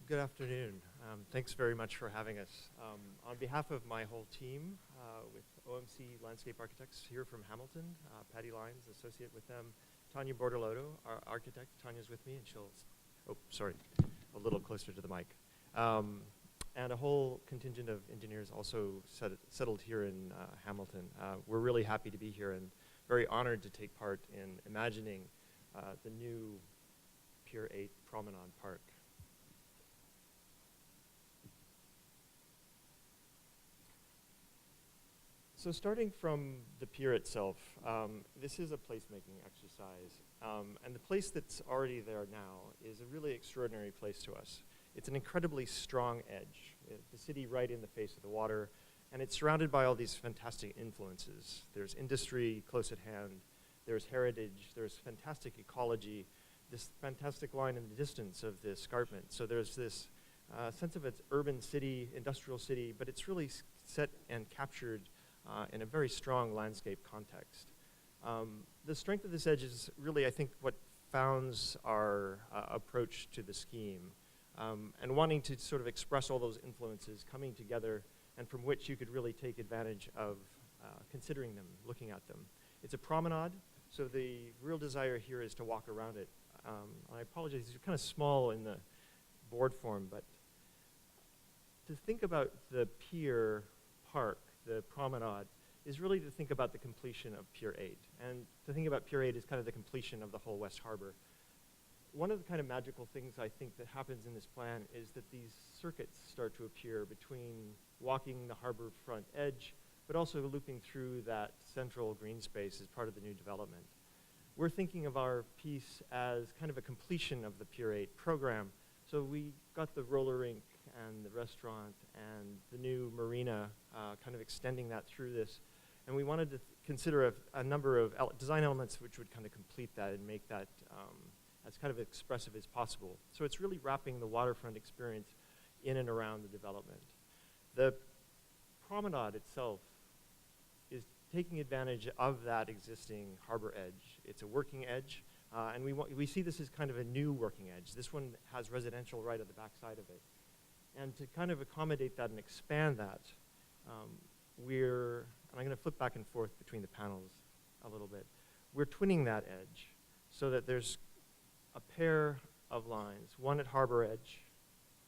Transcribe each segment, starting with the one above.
Good afternoon. Thanks very much for having us. On behalf of my whole team with OMC Landscape Architects here from Hamilton, Patty Lyons, associate with them, Tanya Bortolotto, our architect. Tanya's with me, and she'll, a little closer to the mic. And a whole contingent of engineers also settled here in Hamilton. We're really happy to be here and very honored to take part in imagining the new Pier 8 Promenade Park. So starting from the pier itself, this is a placemaking exercise. And the place that's already there now is a really extraordinary place to us. It's an incredibly strong edge. The city right in the face of the water, and it's surrounded by all these fantastic influences. There's industry close at hand, there's heritage, there's fantastic ecology, this fantastic line in the distance of the escarpment. So there's this sense of its urban city, industrial city, but it's really set and captured in a very strong landscape context. The strength of this edge is really, I think, what founds our approach to the scheme, and wanting to sort of express all those influences coming together, and from which you could really take advantage of considering them, looking at them. It's a promenade, so the real desire here is to walk around it. I apologize, these are kind of small in the board form, but to think about the pier park, the promenade, is really to think about the completion of Pier 8. And to think about Pier 8 is kind of the completion of the whole West Harbor. One of the kind of magical things I think that happens in this plan is that these circuits start to appear between walking the harbor front edge, but also looping through that central green space as part of the new development. We're thinking of our piece as kind of a completion of the Pier 8 program. So we got the roller rink and the restaurant and the new marina kind of extending that through this. And we wanted to consider a number of design elements which would kind of complete that and make that as kind of expressive as possible. So it's really wrapping the waterfront experience in and around the development. The promenade itself is taking advantage of that existing harbor edge. It's a working edge. And we see this as kind of a new working edge. This one has residential right at the back side of it. And to kind of accommodate that and expand that, and I'm going to flip back and forth between the panels a little bit. We're twinning that edge so that there's a pair of lines, one at harbor edge,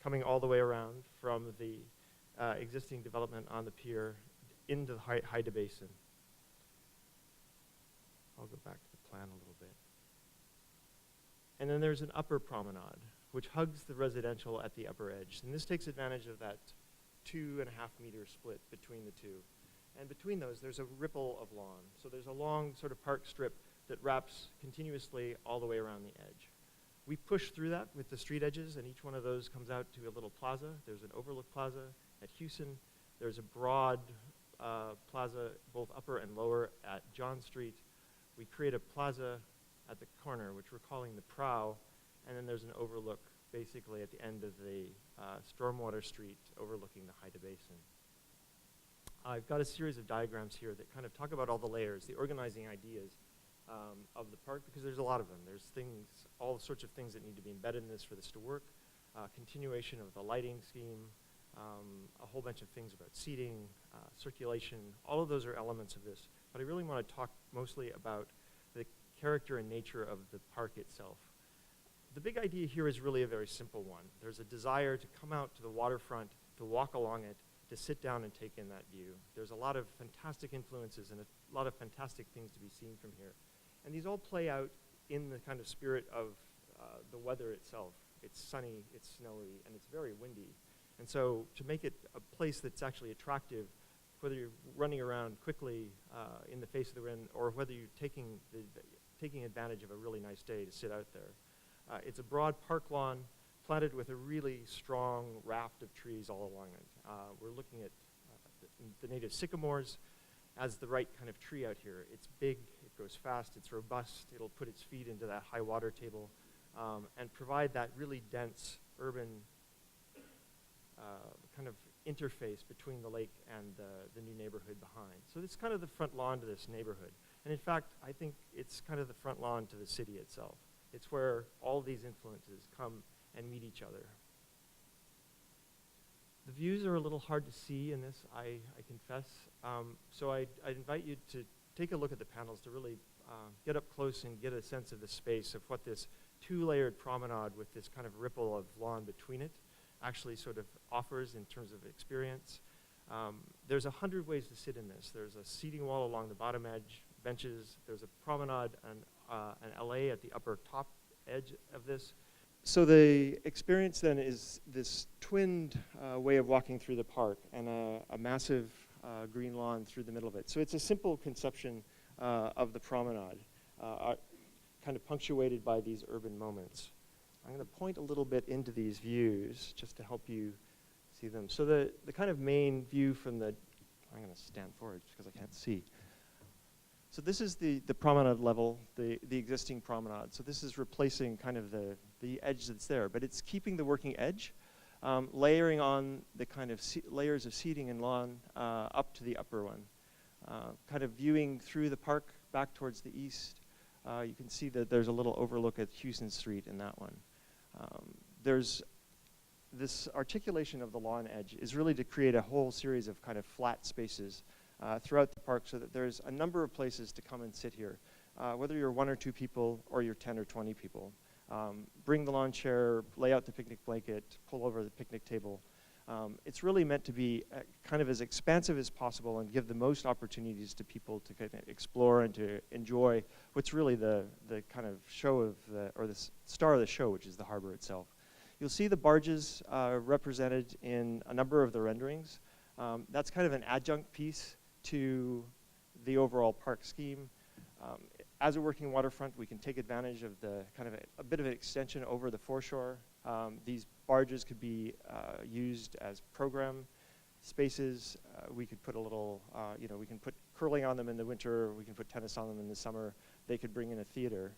coming all the way around from the existing development on the pier into the Haida Basin. I'll go back to the plan a little bit. And then there's an upper promenade, which hugs the residential at the upper edge. And this takes advantage of that 2.5 meter split between the two. And between those, there's a ripple of lawn. So there's a long sort of park strip that wraps continuously all the way around the edge. We push through that with the street edges, and each one of those comes out to a little plaza. There's an overlook plaza at Houston. There's a broad plaza, both upper and lower, at John Street. We create a plaza at the corner, which we're calling the Prow, and then there's an overlook basically at the end of the Stormwater Street overlooking the Haida Basin. I've got a series of diagrams here that kind of talk about all the layers, the organizing ideas of the park, because there's a lot of them. There's things, all sorts of things that need to be embedded in this for this to work, continuation of the lighting scheme, a whole bunch of things about seating, circulation, all of those are elements of this. But I really want to talk mostly about the character and nature of the park itself. The big idea here is really a very simple one. There's a desire to come out to the waterfront, to walk along it, to sit down and take in that view. There's a lot of fantastic influences and a lot of fantastic things to be seen from here. And these all play out in the kind of spirit of the weather itself. It's sunny, it's snowy, and it's very windy. And so to make it a place that's actually attractive, whether you're running around quickly in the face of the wind or whether you're taking advantage of a really nice day to sit out there. It's a broad park lawn planted with a really strong raft of trees all along it. We're looking at the native sycamores as the right kind of tree out here. It's big, it goes fast, it's robust, it'll put its feet into that high water table and provide that really dense urban kind of interface between the lake and the new neighborhood behind. So it's kind of the front lawn to this neighborhood. And in fact, I think it's kind of the front lawn to the city itself. It's where all these influences come and meet each other. The views are a little hard to see in this, I confess. So I invite you to take a look at the panels to really get up close and get a sense of the space of what this two-layered promenade with this kind of ripple of lawn between it actually sort of offers in terms of experience. There's 100 ways to sit in this. There's a seating wall along the bottom edge, benches. There's a promenade and an LA at the upper top edge of this. So the experience then is this twinned way of walking through the park and a massive green lawn through the middle of it. So it's a simple conception of the promenade, kind of punctuated by these urban moments. I'm going to point a little bit into these views just to help you see them. So the kind of main view from the, I'm going to stand forward because I can't see. So this is the promenade level, the existing promenade. So this is replacing kind of the edge that's there, but it's keeping the working edge, layering on the kind of layers of seating and lawn up to the upper one. Kind of viewing through the park back towards the east. You can see that there's a little overlook at Houston Street in that one. There's this articulation of the lawn edge is really to create a whole series of kind of flat spaces throughout the park so that there's a number of places to come and sit here, whether you're 1 or 2 people or you're 10 or 20 people. Bring the lawn chair, lay out the picnic blanket, pull over the picnic table. It's really meant to be kind of as expansive as possible and give the most opportunities to people to kind of explore and to enjoy what's really the kind of show of or the star of the show, which is the harbor itself. You'll see the barges represented in a number of the renderings. That's kind of an adjunct piece to the overall park scheme. As a working waterfront, we can take advantage of the kind of a bit of an extension over the foreshore. These barges could be used as program spaces. We could put a little, we can put curling on them in the winter. We can put tennis on them in the summer. They could bring in a theater.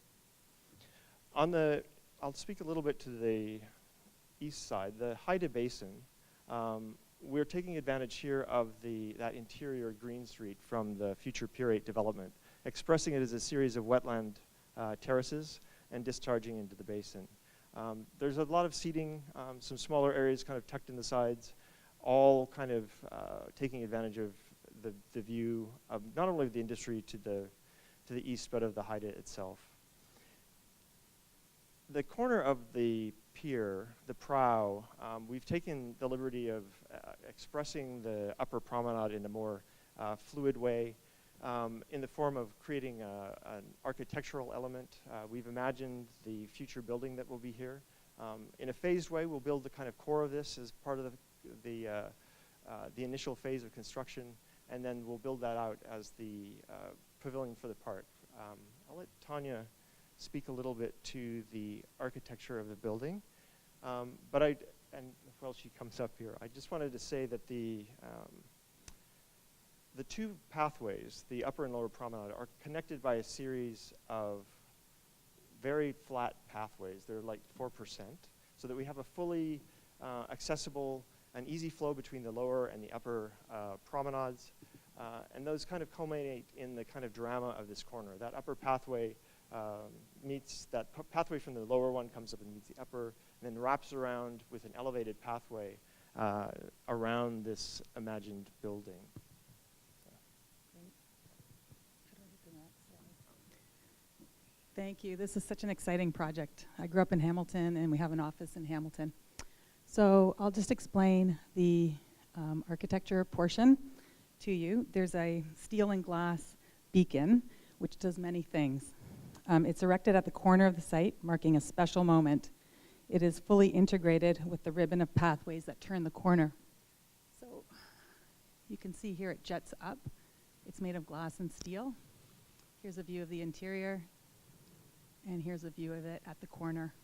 I'll speak a little bit to the east side, the Haida Basin. We're taking advantage here of that interior green street from the future Pier 8 development, expressing it as a series of wetland terraces and discharging into the basin. There's a lot of seating, some smaller areas kind of tucked in the sides, all kind of taking advantage of the view of not only the industry to the east, but of the Haida itself. The corner of the pier, the prow, we've taken the liberty of expressing the upper promenade in a more fluid way in the form of creating an architectural element. We've imagined the future building that will be here. In a phased way, we'll build the kind of core of this as part of the initial phase of construction, and then we'll build that out as the pavilion for the park. I'll let Tanya speak a little bit to the architecture of the building. While she comes up here, I just wanted to say that the 2 pathways, the upper and lower promenade, are connected by a series of very flat pathways. They're like 4%, so that we have a fully accessible and easy flow between the lower and the upper promenades. And those kind of culminate in the kind of drama of this corner. That upper pathway meets, that pathway from the lower one comes up and meets the upper, and then wraps around with an elevated pathway around this imagined building. Thank you. This is such an exciting project. I grew up in Hamilton, and we have an office in Hamilton. So I'll just explain the architecture portion to you. There's a steel and glass beacon, which does many things. It's erected at the corner of the site, marking a special moment. It is fully integrated with the ribbon of pathways that turn the corner. So you can see here it jets up. It's made of glass and steel. Here's a view of the interior. And here's a view of it at the corner.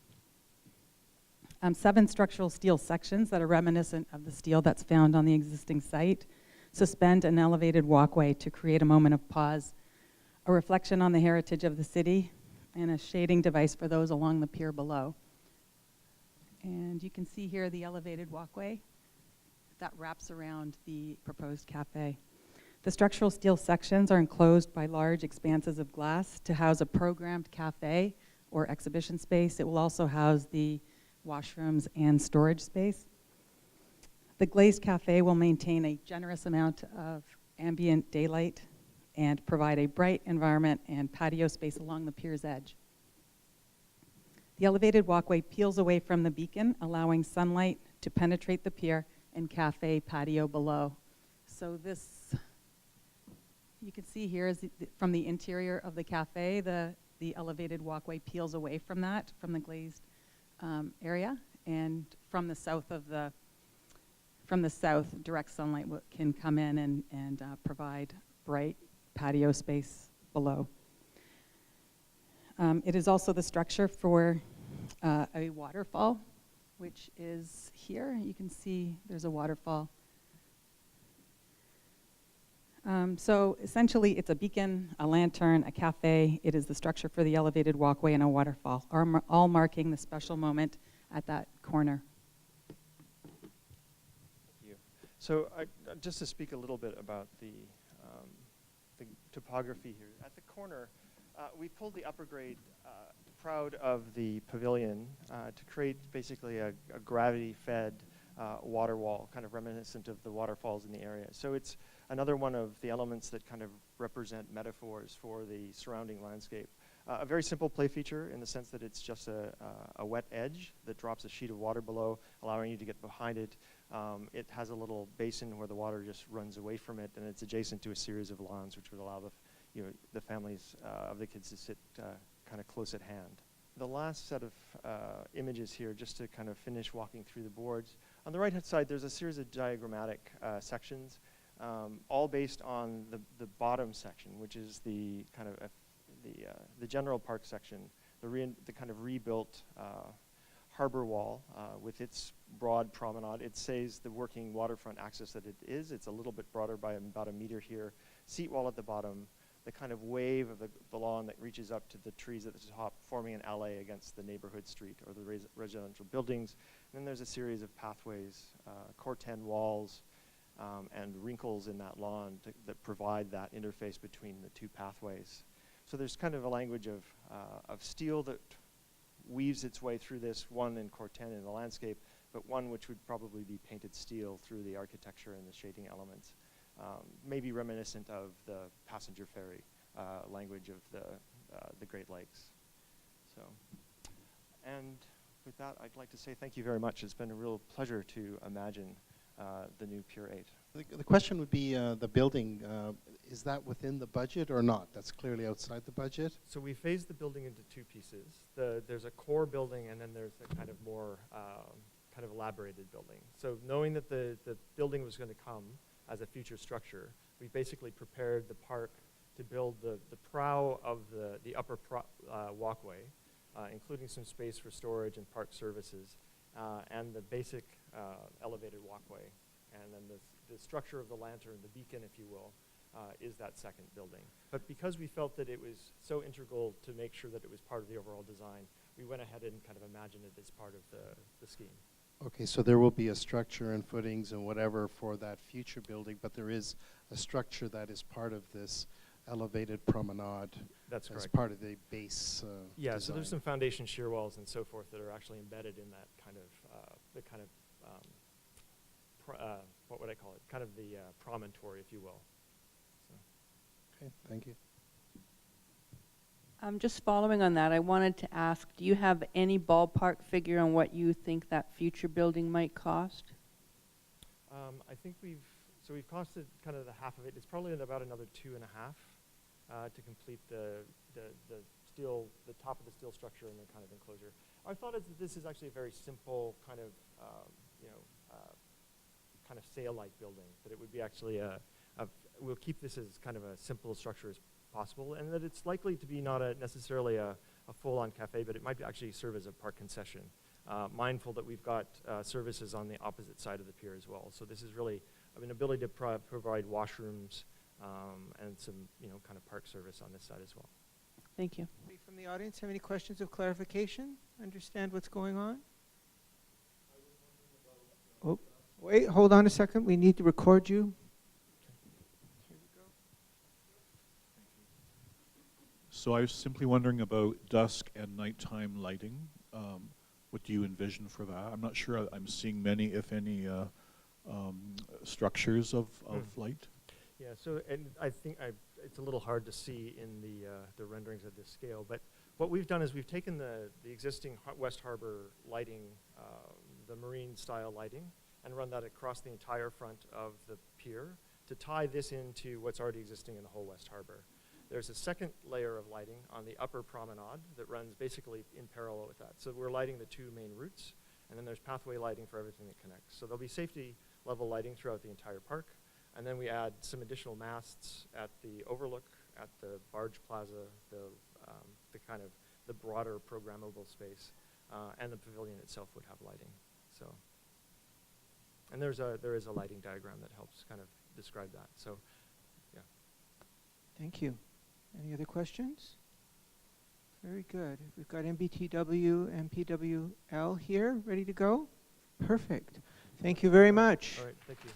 7 structural steel sections that are reminiscent of the steel that's found on the existing site suspend an elevated walkway to create a moment of pause, a reflection on the heritage of the city, and a shading device for those along the pier below. And you can see here the elevated walkway that wraps around the proposed cafe. The structural steel sections are enclosed by large expanses of glass to house a programmed cafe or exhibition space. It will also house the washrooms and storage space. The glazed cafe will maintain a generous amount of ambient daylight and provide a bright environment and patio space along the pier's edge. The elevated walkway peels away from the beacon, allowing sunlight to penetrate the pier and cafe patio below. So this, you can see here is from the interior of the cafe, the elevated walkway peels away from that, from the glazed area, and from the south, direct sunlight can come in and provide bright patio space below. It is also the structure for a waterfall, which is here. You can see there's a waterfall. So essentially, it's a beacon, a lantern, a cafe. It is the structure for the elevated walkway and a waterfall, all marking the special moment at that corner. Thank you. So just to speak a little bit about the topography here. At the corner, we pulled the upper grade proud of the pavilion to create basically a gravity-fed water wall, kind of reminiscent of the waterfalls in the area. So it's another one of the elements that kind of represent metaphors for the surrounding landscape. A very simple play feature in the sense that it's just a wet edge that drops a sheet of water below, allowing you to get behind it. It has a little basin where the water just runs away from it, and it's adjacent to a series of lawns, which would allow the families of the kids to sit kind of close at hand. The last set of images here, just to kind of finish walking through the boards. On the right-hand side, there's a series of diagrammatic sections, all based on the bottom section, which is the kind of the general park section, the kind of rebuilt harbor wall with its broad promenade. It says the working waterfront access that it is. It's a little bit broader by about a meter here. Seat wall at the bottom, the kind of wave of the lawn that reaches up to the trees at the top, forming an alley against the neighborhood street or the residential buildings. And then there's a series of pathways, corten walls, and wrinkles in that lawn that provide that interface between the two pathways. So there's kind of a language of steel that weaves its way through this, one in corten in the landscape, but one which would probably be painted steel through the architecture and the shading elements. Maybe reminiscent of the passenger ferry language of the Great Lakes. So, and with that, I'd like to say thank you very much. It's been a real pleasure to imagine the new Pier 8. The question would be the building, is that within the budget or not? That's clearly outside the budget? So we phased the building into two pieces. There's a core building, and then there's a kind of more kind of elaborated building. So knowing that the building was going to come as a future structure, we basically prepared the park to build the prow of the upper walkway, including some space for storage and park services, and the basic elevated walkway. And then the structure of the lantern, the beacon, if you will, is that second building. But because we felt that it was so integral to make sure that it was part of the overall design, we went ahead and kind of imagined it as part of the scheme. Okay, so there will be a structure and footings and whatever for that future building, but there is a structure that is part of this elevated promenade. That's correct. As part of the base yeah, design. so there's some foundation shear walls and so forth that are actually embedded in that kind of, what would I call it? Kind of the promontory, if you will. So. Okay, thank you. Just following on that, I wanted to ask, do you have any ballpark figure on what you think that future building might cost? I think we've costed kind of the half of it. It's probably about another 2.5 to complete the top of the steel structure and the kind of enclosure. Our thought is that this is actually a very simple kind of, kind of sail-like building. That it would be actually we'll keep this as kind of a simple structure as possible, and that it's likely to be not necessarily a full-on cafe, but it might actually serve as a park concession. Mindful that we've got services on the opposite side of the pier as well. So this is really an ability to provide washrooms and some kind of park service on this side as well. Thank you. Anybody from the audience have any questions of clarification? Understand what's going on? Oh, wait, hold on a second. We need to record you. Here we go. So I was simply wondering about dusk and nighttime lighting. What do you envision for that? I'm not sure I'm seeing many, if any, structures of light? Yeah, so, and I think it's a little hard to see in the renderings at this scale, but what we've done is we've taken the existing West Harbor lighting, the marine style lighting, and run that across the entire front of the pier to tie this into what's already existing in the whole West Harbor. There's a second layer of lighting on the upper promenade that runs basically in parallel with that. So we're lighting the two main routes, and then there's pathway lighting for everything that connects. So there'll be safety level lighting throughout the entire park. And then we add some additional masts at the overlook, at the barge plaza, the kind of the broader programmable space, and the pavilion itself would have lighting. So, and there is a lighting diagram that helps kind of describe that. So, yeah. Thank you. Any other questions? Very good. We've got MBTW and PWL here, ready to go. Perfect. Thank you very much. All right, thank you.